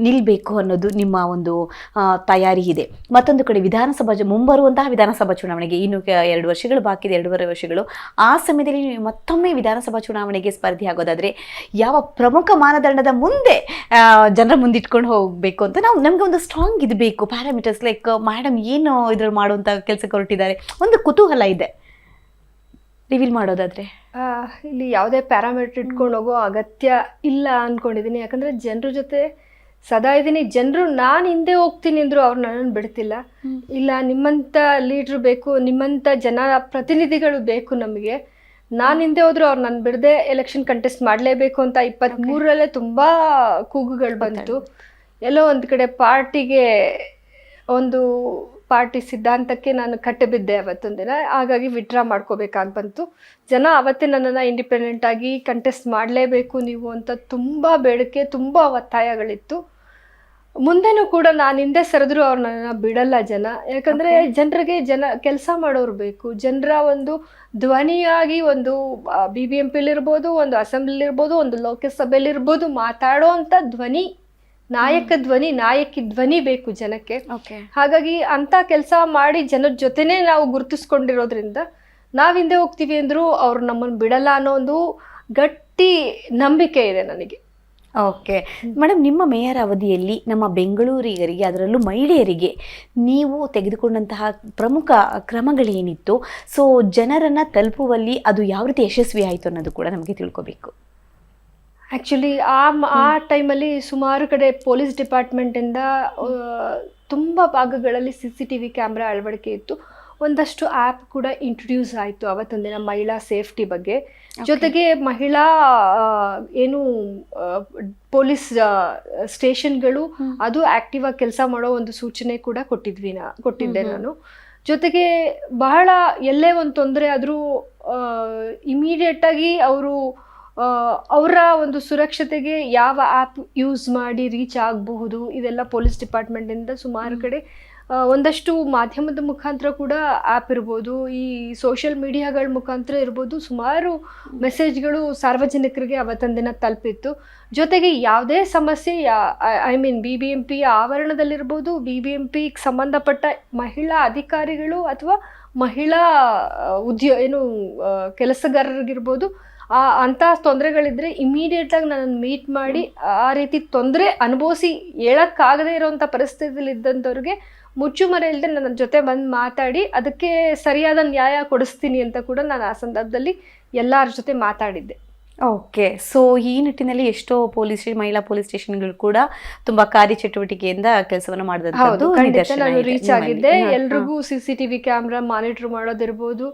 ನಿಲ್ಲಬೇಕು ಅನ್ನೋದು ನಿಮ್ಮ ಒಂದು ತಯಾರಿ ಇದೆ? ಮತ್ತೊಂದು ಕಡೆ ಮುಂಬರುವಂತಹ ವಿಧಾನಸಭಾ ಚುನಾವಣೆಗೆ ಇನ್ನು 2 ವರ್ಷಗಳು ಬಾಕಿ ಇದೆ, 2.5 ವರ್ಷಗಳು. ಆ ಸಮಯದಲ್ಲಿ ನೀವು ಮತ್ತೊಮ್ಮೆ ವಿಧಾನಸಭಾ ಚುನಾವಣೆಗೆ ಸ್ಪರ್ಧೆ ಆಗೋದಾದರೆ ಯಾವ ಪ್ರಮುಖ ಮಾನದಂಡದ ಮುಂದೆ ಜನರ ಮುಂದಿಟ್ಕೊಂಡು ಹೋಗಬೇಕು ಅಂತ ನಮಗೆ ಒಂದು ಸ್ಟ್ರಾಂಗ್ ಇದು ಬೇಕು, ಪ್ಯಾರಾಮೀಟರ್ಸ್ ಲೈಕ್ ಮೇಡಮ್ ಏನು ಇದ್ರಲ್ಲಿ ಮಾಡುವಂಥ ಕೆಲಸಕ್ಕೆ ಹೊರಟಿದ್ದಾರೆ, ಒಂದು ಕುತೂಹಲ ಇದೆ ರಿವೀಲ್ ಮಾಡೋದಾದರೆ? ಇಲ್ಲಿ ಯಾವುದೇ ಪ್ಯಾರಾಮೀಟರ್ ಇಟ್ಕೊಂಡು ಹೋಗೋ ಅಗತ್ಯ ಇಲ್ಲ ಅಂದ್ಕೊಂಡಿದ್ದೀನಿ. ಯಾಕಂದರೆ ಜನರ ಜೊತೆ ಸದಾ ಇದ್ದೀನಿ. ಜನರು ನಾನು ಹಿಂದೆ ಹೋಗ್ತೀನಿ ಅಂದರು ಅವ್ರು ನನ್ನನ್ನು ಬಿಡ್ತಿಲ್ಲ. ಇಲ್ಲ, ನಿಮ್ಮಂಥ ಲೀಡ್ರು ಬೇಕು, ನಿಮ್ಮಂಥ ಜನ ಪ್ರತಿನಿಧಿಗಳು ಬೇಕು ನಮಗೆ. ನಾನು ಹಿಂದೆ ಹೋದ್ರು ಅವ್ರು ನಾನು ಬಿಡದೆ ಎಲೆಕ್ಷನ್ ಕಂಟೆಸ್ಟ್ ಮಾಡಲೇಬೇಕು ಅಂತ 23ರಲ್ಲೇ ತುಂಬಾ ಕೂಗುಗಳು ಬಂತು. ಎಲ್ಲೋ ಒಂದು ಕಡೆ ಪಾರ್ಟಿ ಸಿದ್ಧಾಂತಕ್ಕೆ ನಾನು ಕಟ್ಟೆ ಬಿದ್ದೆ ಅವತ್ತೊಂದು ದಿನ. ಹಾಗಾಗಿ ವಿಡ್ರಾ ಮಾಡ್ಕೋಬೇಕಾಗಿ ಬಂತು. ಜನ ಅವತ್ತೇ ನನ್ನನ್ನು ಇಂಡಿಪೆಂಡೆಂಟ್ ಆಗಿ ಕಂಟೆಸ್ಟ್ ಮಾಡಲೇಬೇಕು ನೀವು ಅಂತ ತುಂಬ ಬೇಡಿಕೆ, ತುಂಬ ಒತ್ತಾಯಗಳಿತ್ತು. ಮುಂದೆನೂ ಕೂಡ ನಾನು ಹಿಂದೆ ಸರಿದ್ರು ಅವ್ರು ನನ್ನನ್ನು ಬಿಡಲ್ಲ ಜನ. ಯಾಕಂದರೆ ಜನರಿಗೆ ಕೆಲಸ ಮಾಡೋರು ಬೇಕು. ಜನರ ಒಂದು ಧ್ವನಿಯಾಗಿ ಒಂದು BBMPಲಿರ್ಬೋದು, ಒಂದು ಅಸೆಂಬ್ಲಿಲಿರ್ಬೋದು, ಒಂದು ಲೋಕಸಭೆಯಲ್ಲಿರ್ಬೋದು ಮಾತಾಡೋ ಅಂಥ ಧ್ವನಿ, ನಾಯಕಿ ಧ್ವನಿ ಬೇಕು ಜನಕ್ಕೆ. ಹಾಗಾಗಿ ಅಂತ ಕೆಲಸ ಮಾಡಿ ಜನದ ಜೊತೆನೇ ನಾವು ಗುರುತಿಸ್ಕೊಂಡಿರೋದ್ರಿಂದ ನಾವು ಹಿಂದೆ ಹೋಗ್ತೀವಿ ಅಂದರೂ ಅವ್ರು ನಮ್ಮನ್ನು ಬಿಡಲ್ಲ ಅನ್ನೋ ಒಂದು ಗಟ್ಟಿ ನಂಬಿಕೆ ಇದೆ ನನಗೆ. ಓಕೆ ಮೇಡಮ್, ನಿಮ್ಮ ಮೇಯರ್ ಅವಧಿಯಲ್ಲಿ ನಮ್ಮ ಬೆಂಗಳೂರಿಗರಿಗೆ, ಅದರಲ್ಲೂ ಮಹಿಳೆಯರಿಗೆ ನೀವು ತೆಗೆದುಕೊಂಡಂತಹ ಪ್ರಮುಖ ಕ್ರಮಗಳೇನಿತ್ತು? ಸೊ ಜನರನ್ನು ತಲುಪುವಲ್ಲಿ ಅದು ಯಾವ ರೀತಿ ಯಶಸ್ವಿ ಆಯಿತು ಅನ್ನೋದು ಕೂಡ ನಮಗೆ ತಿಳ್ಕೊಬೇಕು. ಆ್ಯಕ್ಚುಲಿ ಆ ಟೈಮಲ್ಲಿ ಸುಮಾರು ಕಡೆ ಪೊಲೀಸ್ ಡಿಪಾರ್ಟ್ಮೆಂಟಿಂದ ತುಂಬ ಭಾಗಗಳಲ್ಲಿ CCTV ಕ್ಯಾಮ್ರಾ ಅಳವಡಿಕೆ ಇತ್ತು. ಒಂದಷ್ಟು ಆ್ಯಪ್ ಕೂಡ ಇಂಟ್ರೊಡ್ಯೂಸ್ ಆಯಿತು ಅವತ್ತೊಂದಿನ ಮಹಿಳಾ ಸೇಫ್ಟಿ ಬಗ್ಗೆ. ಜೊತೆಗೆ ಮಹಿಳಾ ಪೊಲೀಸ್ ಸ್ಟೇಷನ್ಗಳು ಅದು ಆ್ಯಕ್ಟಿವ್ ಆಗಿ ಕೆಲಸ ಮಾಡೋ ಒಂದು ಸೂಚನೆ ಕೂಡ ಕೊಟ್ಟಿದ್ದೆ ನಾನು. ಜೊತೆಗೆ ಬಹಳ ಎಲ್ಲೇ ಒಂದು ತೊಂದರೆ ಆದರೂ ಇಮಿಡಿಯೇಟಾಗಿ ಅವರ ಒಂದು ಸುರಕ್ಷತೆಗೆ ಯಾವ ಆ್ಯಪ್ ಯೂಸ್ ಮಾಡಿ ರೀಚ್ ಆಗಬಹುದು, ಇದೆಲ್ಲ ಪೊಲೀಸ್ ಡಿಪಾರ್ಟ್ಮೆಂಟಿಂದ ಸುಮಾರು ಕಡೆ ಒಂದಷ್ಟು ಮಾಧ್ಯಮದ ಮುಖಾಂತರ ಕೂಡ ಆ್ಯಪ್ ಇರ್ಬೋದು, ಈ ಸೋಷಿಯಲ್ ಮೀಡಿಯಾಗಳ ಮುಖಾಂತರ ಇರ್ಬೋದು, ಸುಮಾರು ಮೆಸೇಜ್ಗಳು ಸಾರ್ವಜನಿಕರಿಗೆ ಅವತ್ತೊಂದಿನ ತಲುಪಿತ್ತು. ಜೊತೆಗೆ ಯಾವುದೇ ಸಮಸ್ಯೆ BBMP ಆವರಣದಲ್ಲಿರ್ಬೋದು, BBMPಗೆ ಸಂಬಂಧಪಟ್ಟ ಮಹಿಳಾ ಅಧಿಕಾರಿಗಳು ಅಥವಾ ಮಹಿಳಾ ಕೆಲಸಗಾರರಿಗಿರ್ಬೋದು, ಅಂಥ ತೊಂದರೆಗಳಿದ್ರೆ ಇಮಿಡಿಯೇಟಾಗಿ ನನ್ನನ್ನು ಮೀಟ್ ಮಾಡಿ ಆ ರೀತಿ ತೊಂದರೆ ಅನುಭವಿಸಿ ಹೇಳೋಕ್ಕಾಗದೇ ಇರೋವಂಥ ಪರಿಸ್ಥಿತಿಯಲ್ಲಿ ಇದ್ದಂಥವ್ರಿಗೆ ಮುಚ್ಚುಮರೆ ಇಲ್ಲದೆ ನನ್ನ ಜೊತೆ ಬಂದು ಮಾತಾಡಿ ಅದಕ್ಕೆ ಸರಿಯಾದ ನ್ಯಾಯ ಕೊಡಿಸ್ತೀನಿ ಅಂತ ಕೂಡ ನಾನು ಆ ಸಂದರ್ಭದಲ್ಲಿ ಎಲ್ಲರ ಜೊತೆ ಮಾತಾಡಿದ್ದೆ. ಓಕೆ, ಸೊ ಈ ನಿಟ್ಟಿನಲ್ಲಿ ಎಷ್ಟೋ ಮಹಿಳಾ ಪೊಲೀಸ್ ಸ್ಟೇಷನ್ಗಳು ಕೂಡ ತುಂಬಾ ಕಾರ್ಯಚಟುವಟಿಕೆಯಿಂದ ಕೆಲಸವನ್ನು ಮಾಡಿದಂಥದ್ದು ನಾನು ರೀಚ್ ಆಗಿದ್ದೆ. ಎಲ್ರಿಗೂ CCTV ಕ್ಯಾಮ್ರಾ ಮಾನಿಟರ್ ಮಾಡೋದಿರ್ಬೋದು,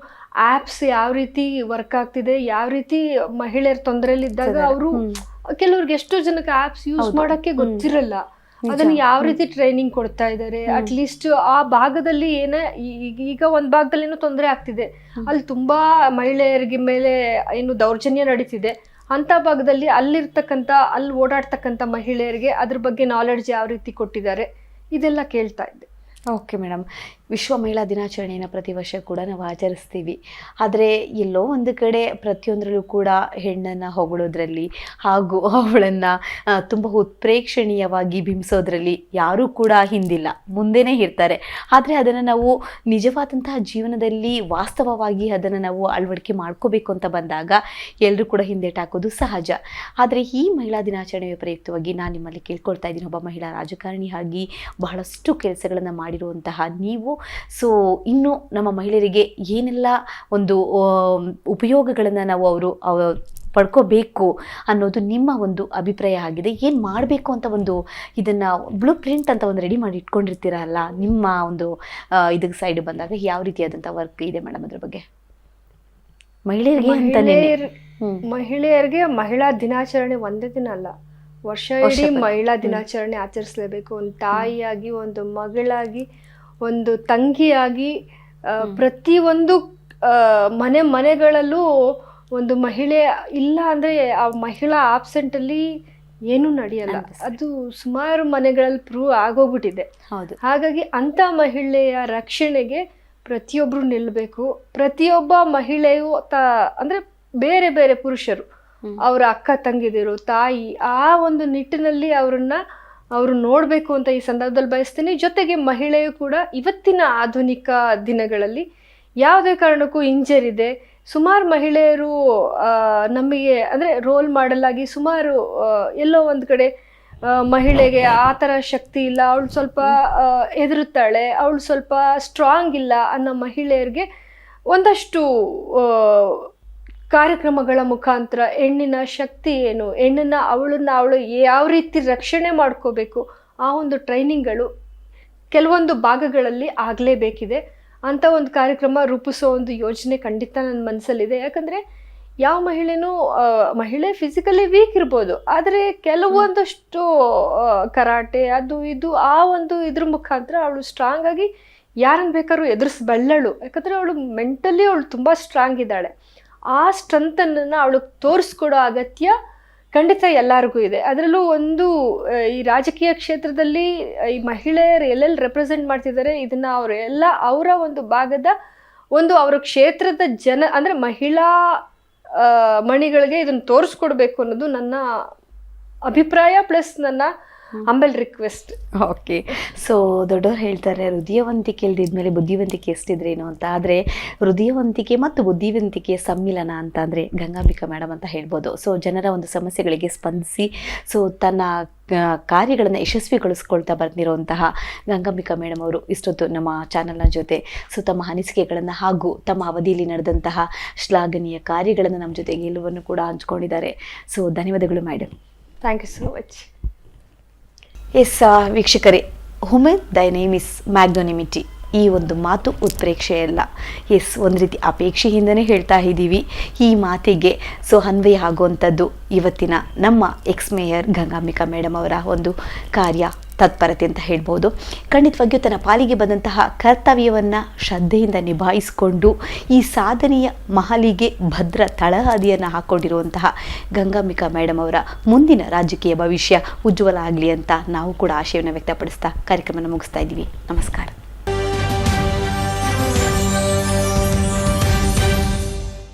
ಆ್ಯಪ್ಸ್ ಯಾವ ರೀತಿ ವರ್ಕ್ ಆಗ್ತಿದೆ, ಯಾವ ರೀತಿ ಮಹಿಳೆಯರ ತೊಂದರೆಯಲ್ಲಿದ್ದಾಗ ಕೆಲವ್ರಿಗೆ ಎಷ್ಟೋ ಜನಕ್ಕೆ ಆ್ಯಪ್ಸ್ ಯೂಸ್ ಮಾಡೋಕ್ಕೆ ಗೊತ್ತಿರಲ್ಲ, ಅದನ್ನು ಯಾವ ರೀತಿ ಟ್ರೈನಿಂಗ್ ಕೊಡ್ತಾ ಇದ್ದಾರೆ. ಅಟ್ಲೀಸ್ಟ್ ಆ ಭಾಗದಲ್ಲಿ ಈಗ ಒಂದು ಭಾಗದಲ್ಲಿ ಏನೋ ತೊಂದರೆ ಆಗ್ತಿದೆ, ಅಲ್ಲಿ ತುಂಬಾ ಮಹಿಳೆಯರಿಗೆ ಮೇಲೆ ದೌರ್ಜನ್ಯ ನಡೀತಿದೆ, ಅಂತ ಭಾಗದಲ್ಲಿ ಅಲ್ಲಿ ಓಡಾಡ್ತಕ್ಕಂಥ ಮಹಿಳೆಯರಿಗೆ ಅದ್ರ ಬಗ್ಗೆ ನಾಲೆಡ್ಜ್ ಯಾವ ರೀತಿ ಕೊಟ್ಟಿದ್ದಾರೆ, ಇದೆಲ್ಲ ಕೇಳ್ತಾ ಇದ್ದೆ. ಓಕೆ ಮೇಡಮ್, ವಿಶ್ವ ಮಹಿಳಾ ದಿನಾಚರಣೆಯನ್ನು ಪ್ರತಿ ವರ್ಷ ಕೂಡ ನಾವು ಆಚರಿಸ್ತೀವಿ. ಆದರೆ ಎಲ್ಲೋ ಒಂದು ಕಡೆ ಪ್ರತಿಯೊಂದರಲ್ಲೂ ಕೂಡ ಹೆಣ್ಣನ್ನು ಹೊಗಳೋದ್ರಲ್ಲಿ ಹಾಗೂ ಅವಳನ್ನು ತುಂಬ ಉತ್ಪ್ರೇಕ್ಷಣೀಯವಾಗಿ ಬಿಂಬಿಸೋದ್ರಲ್ಲಿ ಯಾರೂ ಕೂಡ ಹಿಂದಿಲ್ಲ, ಮುಂದೆನೇ ಇರ್ತಾರೆ. ಆದರೆ ಅದನ್ನು ನಾವು ನಿಜವಾದಂತಹ ಜೀವನದಲ್ಲಿ ವಾಸ್ತವವಾಗಿ ಅದನ್ನು ನಾವು ಅಳವಡಿಕೆ ಮಾಡ್ಕೋಬೇಕು ಅಂತ ಬಂದಾಗ ಎಲ್ಲರೂ ಕೂಡ ಹಿಂದೇಟಾಕೋದು ಸಹಜ. ಆದರೆ ಈ ಮಹಿಳಾ ದಿನಾಚರಣೆಯ ಪ್ರಯುಕ್ತವಾಗಿ ನಾನು ನಿಮ್ಮಲ್ಲಿ ಕೇಳ್ಕೊಳ್ತಾ ಇದ್ದೀನಿ, ಒಬ್ಬ ಮಹಿಳಾ ರಾಜಕಾರಣಿಯಾಗಿ ಬಹಳಷ್ಟು ಕೆಲಸಗಳನ್ನು ಮಾಡಿರುವಂತಹ ನೀವು, ಸೊ ಇನ್ನು ನಮ್ಮ ಮಹಿಳೆಯರಿಗೆ ಏನೆಲ್ಲ ಒಂದು ಉಪಯೋಗಗಳನ್ನು ನಾವು ಅವರು ಪಡ್ಕೋಬೇಕು ಅನ್ನೋದು ನಿಮ್ಮ ಒಂದು ಅಭಿಪ್ರಾಯ ಆಗಿದೆ? ಏನು ಮಾಡಬೇಕು ಅಂತ ಒಂದು ಇದನ್ನು ಬ್ಲೂ ಪ್ರಿಂಟ್ ಅಂತ ಒಂದು ರೆಡಿ ಮಾಡಿ ಇಟ್ಕೊಂಡಿರ್ತೀರಲ್ಲ, ನಿಮ್ಮ ಒಂದು ಇದಕ್ಕೆ ಸೈಡ್ ಬಂದಾಗ ಯಾವ ರೀತಿಯಾದಂಥ ವರ್ಕ್ ಇದೆ ಮೇಡಮ್ ಅದ್ರ ಬಗ್ಗೆ? ಮಹಿಳೆಯರಿಗೆ ಮಹಿಳಾ ದಿನಾಚರಣೆ ಒಂದೇ ದಿನ ಅಲ್ಲ, ವರ್ಷ ಇಡೀ ಮಹಿಳಾ ದಿನಾಚರಣೆ ಆಚರಿಸಲೇಬೇಕು. ಒಂದು ತಾಯಿಯಾಗಿ, ಒಂದು ಮಗಳಾಗಿ, ಒಂದು ತಂಗಿಯಾಗಿ, ಪ್ರತಿಯೊಂದು ಮನೆಗಳಲ್ಲೂ ಒಂದು ಮಹಿಳೆ ಇಲ್ಲ ಅಂದರೆ ಆ ಮಹಿಳಾ ಆಬ್ಸೆಂಟಲ್ಲಿ ಏನೂ ನಡೆಯಲ್ಲ. ಅದು ಸುಮಾರು ಮನೆಗಳಲ್ಲಿ ಪ್ರೂವ್ ಆಗೋಗ್ಬಿಟ್ಟಿದೆ. ಹಾಗಾಗಿ ಅಂಥ ಮಹಿಳೆಯ ರಕ್ಷಣೆಗೆ ಪ್ರತಿಯೊಬ್ಬರು ನಿಲ್ಲಬೇಕು. ಪ್ರತಿಯೊಬ್ಬ ಮಹಿಳೆಯು ಅಂದರೆ ಬೇರೆ ಬೇರೆ ಪುರುಷರು, ಅವರ ಅಕ್ಕ ತಂಗಿದಿರು, ತಾಯಿ, ಆ ಒಂದು ನಿಟ್ಟಿನಲ್ಲಿ ಅವರು ನೋಡಬೇಕು ಅಂತ ಈ ಸಂದರ್ಭದಲ್ಲಿ ಬಯಸ್ತೀನಿ. ಜೊತೆಗೆ ಮಹಿಳೆಯು ಕೂಡ ಇವತ್ತಿನ ಆಧುನಿಕ ದಿನಗಳಲ್ಲಿ ಯಾವುದೇ ಕಾರಣಕ್ಕೂ ಇಂಜರಿದೆ. ಸುಮಾರು ಮಹಿಳೆಯರು ನಮಗೆ ಅಂದರೆ ರೋಲ್ ಮಾಡೆಲ್ ಆಗಿ ಸುಮಾರು ಎಲ್ಲೋ ಒಂದು ಕಡೆ ಮಹಿಳೆಗೆ ಆ ಥರ ಶಕ್ತಿ ಇಲ್ಲ, ಅವಳು ಸ್ವಲ್ಪ ಹೆದರುತ್ತಾಳೆ, ಅವಳು ಸ್ವಲ್ಪ ಸ್ಟ್ರಾಂಗ್ ಇಲ್ಲ ಅನ್ನೋ ಮಹಿಳೆಯರಿಗೆ ಒಂದಷ್ಟು ಕಾರ್ಯಕ್ರಮಗಳ ಮುಖಾಂತರ ಹೆಣ್ಣಿನ ಶಕ್ತಿ ಏನು, ಅವಳನ್ನು ಅವಳು ಯಾವ ರೀತಿ ರಕ್ಷಣೆ ಮಾಡ್ಕೋಬೇಕು, ಆ ಒಂದು ಟ್ರೈನಿಂಗ್ಗಳು ಕೆಲವೊಂದು ಭಾಗಗಳಲ್ಲಿ ಆಗಲೇಬೇಕಿದೆ. ಅಂಥ ಒಂದು ಕಾರ್ಯಕ್ರಮ ರೂಪಿಸೋ ಒಂದು ಯೋಜನೆ ಖಂಡಿತ ನನ್ನ ಮನಸ್ಸಲ್ಲಿದೆ. ಯಾಕಂದರೆ ಯಾವ ಮಹಿಳೆನೂ ಮಹಿಳೆ ಫಿಸಿಕಲಿ ವೀಕ್ ಇರ್ಬೋದು, ಆದರೆ ಕೆಲವೊಂದಷ್ಟು ಕರಾಟೆ ಅದು ಇದು ಆ ಒಂದು ಇದ್ರ ಮುಖಾಂತರ ಅವಳು ಸ್ಟ್ರಾಂಗ್ ಆಗಿ ಯಾರನ್ನು ಬೇಕಾದ್ರೂ ಎದುರಿಸಬಲ್ಲಳು. ಯಾಕಂದರೆ ಅವಳು ಮೆಂಟಲಿ ಅವಳು ತುಂಬ ಸ್ಟ್ರಾಂಗ್ ಇದ್ದಾಳೆ. ಆ ಸ್ಟ್ರೆಂತನ್ನು ಅವಳು ತೋರಿಸ್ಕೊಡೋ ಅಗತ್ಯ ಖಂಡಿತ ಎಲ್ಲರಿಗೂ ಇದೆ. ಅದರಲ್ಲೂ ಒಂದು ಈ ರಾಜಕೀಯ ಕ್ಷೇತ್ರದಲ್ಲಿ ಈ ಮಹಿಳೆಯರು ಎಲ್ಲೆಲ್ಲಿ ರೆಪ್ರೆಸೆಂಟ್ ಮಾಡ್ತಿದ್ದಾರೆ ಇದನ್ನು ಅವರೆಲ್ಲ ಅವರ ಒಂದು ಭಾಗದ ಒಂದು ಅವರ ಕ್ಷೇತ್ರದ ಅಂದರೆ ಮಹಿಳಾ ಮಣಿಗಳಿಗೆ ಇದನ್ನು ತೋರಿಸ್ಕೊಡ್ಬೇಕು ಅನ್ನೋದು ನನ್ನ ಅಭಿಪ್ರಾಯ ಪ್ಲಸ್ ನನ್ನ ಅಂಬಲ್ ರಿಕ್ವೆಸ್ಟ್. ಓಕೆ. ಸೊ ದೊಡ್ಡವ್ರು ಹೇಳ್ತಾರೆ ಹೃದಯವಂತಿಕೆ ಇಲ್ದಿದ್ಮೇಲೆ ಬುದ್ಧಿವಂತಿಕೆ ಎಷ್ಟಿದ್ರೇನು ಅಂತ. ಆದರೆ ಹೃದಯವಂತಿಕೆ ಮತ್ತು ಬುದ್ಧಿವಂತಿಕೆಯ ಸಮ್ಮಿಲನ ಅಂತ ಅಂದರೆ ಗಂಗಾಂಬಿಕಾ ಮೇಡಮ್ ಅಂತ ಹೇಳ್ಬೋದು. ಸೊ ಜನರ ಒಂದು ಸಮಸ್ಯೆಗಳಿಗೆ ಸ್ಪಂದಿಸಿ ಸೊ ತನ್ನ ಕಾರ್ಯಗಳನ್ನು ಯಶಸ್ವಿಗೊಳಿಸ್ಕೊಳ್ತಾ ಬಂದಿರುವಂತಹ ಗಂಗಾಂಬಿಕಾ ಮೇಡಮ್ ಅವರು ಇಷ್ಟೊತ್ತು ನಮ್ಮ ಚಾನಲ್ನ ಜೊತೆ ಸೊ ತಮ್ಮ ಅನಿಸಿಕೆಗಳನ್ನು ಹಾಗೂ ತಮ್ಮ ಅವಧಿಯಲ್ಲಿ ನಡೆದಂತಹ ಶ್ಲಾಘನೀಯ ಕಾರ್ಯಗಳನ್ನು ನಮ್ಮ ಜೊತೆಗೆ ಎಲ್ಲವನ್ನು ಕೂಡ ಹಂಚ್ಕೊಂಡಿದ್ದಾರೆ. ಸೊ ಧನ್ಯವಾದಗಳು madam. Thank you so much. Yes ವೀಕ್ಷಕರೇ, ಹುಮೇದ್ ದೈ ನೇಮ್ ಇಸ್ ಮ್ಯಾಗ್ನೋನಿಮಿಟಿ ಈ ಒಂದು ಮಾತು ಉತ್ಪ್ರೇಕ್ಷೆಯಲ್ಲ. ಎಸ್, ಒಂದು ರೀತಿ ಅಪೇಕ್ಷೆಯಿಂದನೇ ಹೇಳ್ತಾ ಇದ್ದೀವಿ. ಈ ಮಾತಿಗೆ ಸೊ ಅನ್ವಯ ಆಗುವಂಥದ್ದು ಇವತ್ತಿನ ನಮ್ಮ ಎಕ್ಸ್ ಮೇಯರ್ ಗಂಗಾಂಬಿಕಾ ಮೇಡಮ್ ಅವರ ಒಂದು ಕಾರ್ಯ ತತ್ಪರತೆ ಅಂತ ಹೇಳ್ಬೋದು. ಖಂಡಿತವಾಗಿಯೂ ತನ್ನ ಪಾಲಿಗೆ ಬಂದಂತಹ ಕರ್ತವ್ಯವನ್ನು ಶ್ರದ್ಧೆಯಿಂದ ನಿಭಾಯಿಸಿಕೊಂಡು ಈ ಸಾಧನೆಯ ಮಹಲಿಗೆ ಭದ್ರ ತಳಹದಿಯನ್ನು ಹಾಕ್ಕೊಂಡಿರುವಂತಹ ಗಂಗಾಂಬಿಕಾ ಮೇಡಮ್ ಅವರ ಮುಂದಿನ ರಾಜಕೀಯ ಭವಿಷ್ಯ ಉಜ್ವಲ ಆಗಲಿ ಅಂತ ನಾವು ಕೂಡ ಆಶಯವನ್ನು ವ್ಯಕ್ತಪಡಿಸ್ತಾ ಕಾರ್ಯಕ್ರಮವನ್ನು ಮುಗಿಸ್ತಾ ಇದ್ದೀವಿ. ನಮಸ್ಕಾರ.